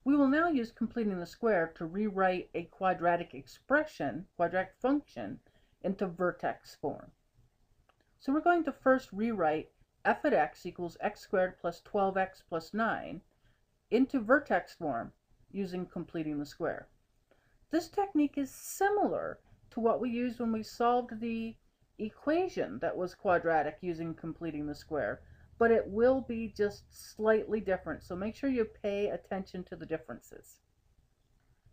We will now use completing the square to rewrite a quadratic expression, quadratic function, into vertex form. So we're going to first rewrite f at x equals x squared plus 12x plus 9 into vertex form using completing the square. This technique is similar to what we used when we solved the equation that was quadratic using completing the square, but it will be just slightly different, so make sure you pay attention to the differences.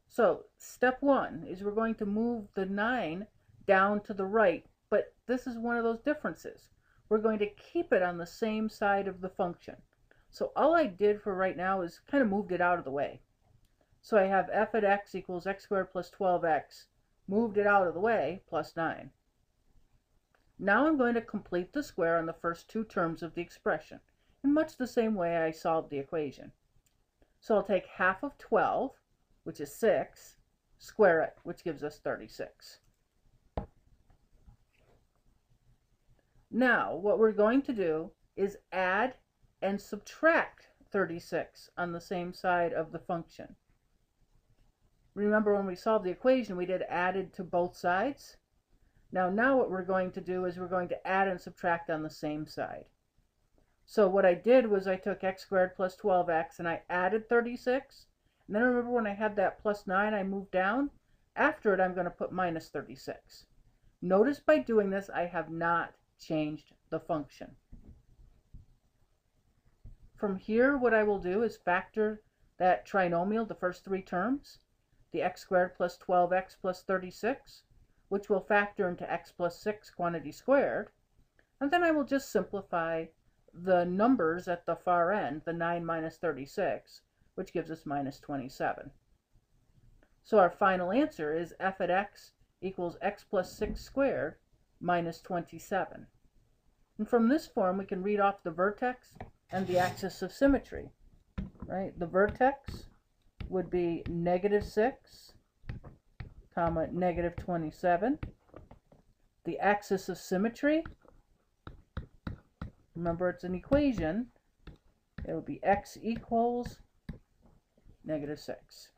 So step one is we're going to move the 9 down to the right, but this is one of those differences. We're going to keep it on the same side of the function. So all I did for right now is kind of moved it out of the way. So I have f at x equals x squared plus 12x, moved it out of the way, plus 9. Now I'm going to complete the square on the first two terms of the expression, in much the same way I solved the equation. So I'll take half of 12, which is 6, square it, which gives us 36. Now, what we're going to do is add and subtract 36 on the same side of the function. Remember when we solved the equation, we did added to both sides? Now what we're going to do is we're going to add and subtract on the same side. So what I did was I took x squared plus 12x and I added 36. And then remember when I had that plus 9, I moved down? After it, I'm going to put minus 36. Notice by doing this, I have not changed the function. From here, what I will do is factor that trinomial, the first three terms, the x squared plus 12x plus 36, which will factor into x plus 6 quantity squared, and then I will just simplify the numbers at the far end, the 9 minus 36, which gives us minus 27. So our final answer is f at x equals x plus 6 squared minus 27. And from this form, we can read off the vertex and the axis of symmetry, right? The vertex would be negative 6, comma, negative 27. The axis of symmetry, remember it's an equation, it would be x equals negative 6.